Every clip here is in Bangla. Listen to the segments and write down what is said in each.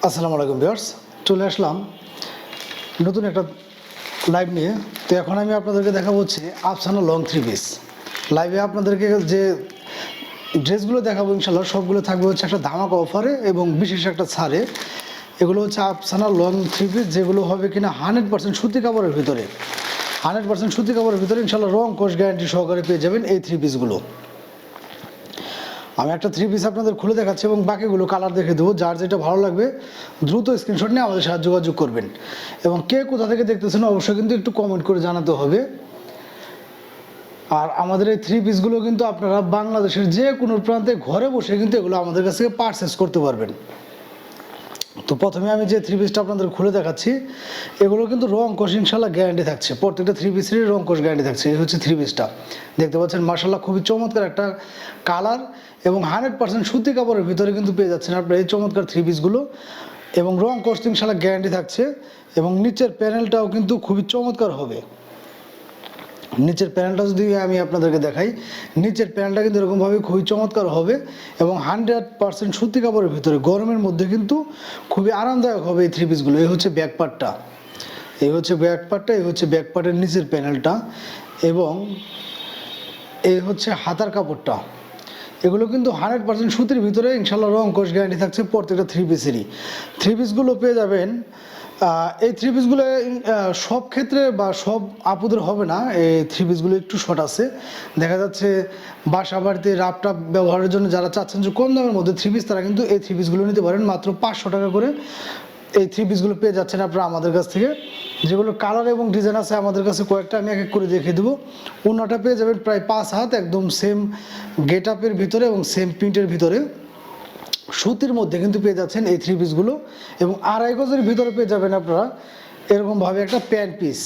আসসালামু আলাইকুম ভিউয়ার্স, চলে আসলাম নতুন একটা লাইভ নিয়ে। তো এখন আমি আপনাদেরকে দেখাবো হচ্ছে আফসানা লং থ্রি পিস। লাইভে আপনাদেরকে যে ড্রেসগুলো দেখাবো ইনশাল্লাহ সবগুলো থাকবে হচ্ছে একটা ধামাকা অফারে এবং বিশেষ একটা ছাড়ে। এগুলো হচ্ছে আফসানা লং থ্রি পিস, যেগুলো হবে কিনা 100% সুতি কাপড়ের ভিতরে, 100% সুতি কাপড়ের ভিতরে ইনশাল্লাহ রং কোশ গ্যারান্টি সহকারে পেয়ে যাবেন এই থ্রি পিসগুলো। আমি একটা থ্রি পিস আপনাদের খুলে দেখাচ্ছি এবং বাকিগুলো কালার দেখে দেবো। যার যেটা ভালো লাগবে দ্রুত স্ক্রিনশট নিয়ে আমাদের সাথে যোগাযোগ করবেন। এবং কে কোথা থেকে দেখতেছেন অবশ্যই কিন্তু একটু কমেন্ট করে জানাতে হবে। আর আমাদের এই থ্রি পিসগুলো কিন্তু আপনারা বাংলাদেশের যে কোনো প্রান্তে ঘরে বসে কিন্তু এগুলো আমাদের কাছ থেকে পারচেস করতে পারবেন। তো প্রথমে আমি যে থ্রি পিসটা আপনাদের খুলে দেখাচ্ছি, এগুলো কিন্তু রং কোশ ইনশাল্লাহ গ্যারান্টি থাকছে। প্রত্যেকটা থ্রি পিসেরই রং কোশ গ্যারান্টি থাকছে। এই হচ্ছে থ্রি পিসটা, দেখতে পাচ্ছেন মাশাআল্লাহ খুবই চমৎকার একটা কালার এবং 100% সুতি কাপড়ের ভিতরে কিন্তু পেয়ে যাচ্ছেন আপনার এই চমৎকার থ্রি পিসগুলো। এবং রং কোশ ইনশাল্লাহ গ্যারান্টি থাকছে। এবং নিচের প্যানেলটাও কিন্তু খুবই চমৎকার হবে। নিচের প্যানেলটা যদি আমি আপনাদেরকে দেখাই, নিচের প্যানেলটা কিন্তু এরকমভাবে খুবই চমৎকার হবে এবং 100% সুতি কাপড়ের ভিতরে গরমের মধ্যে কিন্তু খুবই আরামদায়ক হবে এই থ্রি পিসগুলো। এই হচ্ছে ব্যাক পার্টটা, এই হচ্ছে ব্যাক পার্টটা, এই হচ্ছে ব্যাক পার্টের নিচের প্যানেলটা এবং এই হচ্ছে হাতার কাপড়টা। এগুলো কিন্তু 100% সুতির ভিতরে ইনশাল্লাহ রং কোশ গ্যারান্টি থাকছে প্রত্যেকটা থ্রি পিসেরই। থ্রি পিসগুলো পেয়ে যাবেন। এই থ্রি পিসগুলো সব ক্ষেত্রে বা সব আপুদের হবে না, এই থ্রি পিসগুলো একটু শর্ট আছে। দেখা যাচ্ছে বাসা বাড়িতে রাপটাপ ব্যবহারের জন্য যারা চাচ্ছেন যে কম দামের মধ্যে থ্রি পিস, তারা কিন্তু এই থ্রি পিসগুলো নিতে পারেন। মাত্র 500 টাকা করে এই থ্রি পিসগুলো পেয়ে যাচ্ছেন আপনারা আমাদের কাছ থেকে। যেগুলো কালার এবং ডিজাইন আছে আমাদের কাছে কয়েকটা, আমি এক এক করে দেখিয়ে দেবো। ওড়নাটা পেয়ে যাবেন প্রায় 5 হাত, একদম সেম গেট আপের ভিতরে এবং সেম প্রিন্টের ভিতরে সুতির মধ্যে কিন্তু পেয়ে যাচ্ছেন এই থ্রি পিসগুলো। এবং 2.5 গজের ভিতরে পেয়ে যাবেন আপনারা এরকমভাবে একটা প্যান্ট পিস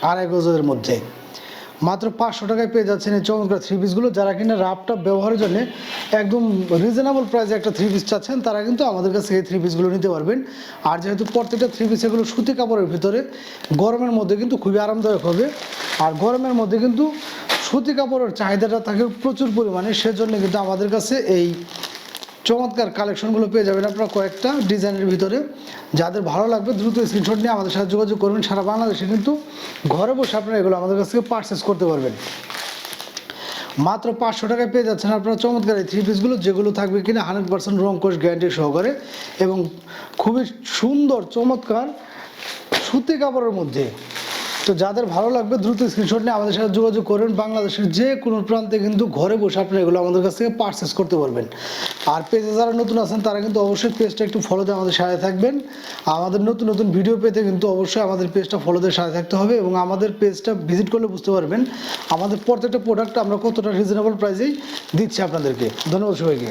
2.5 গজের মধ্যে। মাত্র 500 টাকায় পেয়ে যাচ্ছেন এই চমৎকার থ্রি পিসগুলো। যারা কিনা রাপটাপ ব্যবহারের জন্য একদম রিজনেবল প্রাইসে একটা থ্রি পিস চাচ্ছেন, তারা কিন্তু আমাদের কাছে এই থ্রি পিসগুলো নিতে পারবেন। আর যেহেতু প্রত্যেকটা থ্রি পিস এগুলো সুতি কাপড়ের ভিতরে, গরমের মধ্যে কিন্তু খুবই আরামদায়ক হবে। আর গরমের মধ্যে কিন্তু সুতি কাপড়ের চাহিদাটা থাকে প্রচুর পরিমাণে, সেজন্য কিন্তু আমাদের কাছে এই চমৎকার কালেকশনগুলো পেয়ে যাবেন আপনারা কয়েকটা ডিজাইনের ভিতরে। যাদের ভালো লাগবে দ্রুত স্ক্রিনশট নিয়ে আমাদের সাথে যোগাযোগ করবেন। সারা বাংলাদেশে কিন্তু ঘরে বসে আপনারা এগুলো আমাদের কাছ থেকে পারচেস করতে পারবেন। মাত্র 500 টাকায় পেয়ে যাচ্ছেন আপনারা চমৎকার এই থ্রি পিসগুলো, যেগুলো থাকবে কিনা 100% রং কোশ গ্যারান্টি সহকারে এবং খুবই সুন্দর চমৎকার সুতি কাপড়ের মধ্যে। তো যাদের ভালো লাগবে দ্রুত স্ক্রিনশট নিয়ে আমাদের সাথে যোগাযোগ করবেন। বাংলাদেশের যে কোনো প্রান্তে কিন্তু ঘরে বসে আপনারা এগুলো আমাদের কাছ থেকে পারচেস করতে পারবেন। আর পেজে যারা নতুন আছেন তারা কিন্তু অবশ্যই পেজটা একটু ফলো দিয়ে আমাদের সাথে থাকবেন। আমাদের নতুন নতুন ভিডিও পেতে কিন্তু অবশ্যই আমাদের পেজটা ফলো দিয়ে সাথে থাকতে হবে এবং আমাদের পেজটা ভিজিট করলে বুঝতে পারবেন আমাদের প্রত্যেকটা প্রোডাক্ট আমরা কতটা রিজনেবল প্রাইসেই দিচ্ছি আপনাদেরকে। ধন্যবাদ সবাইকে।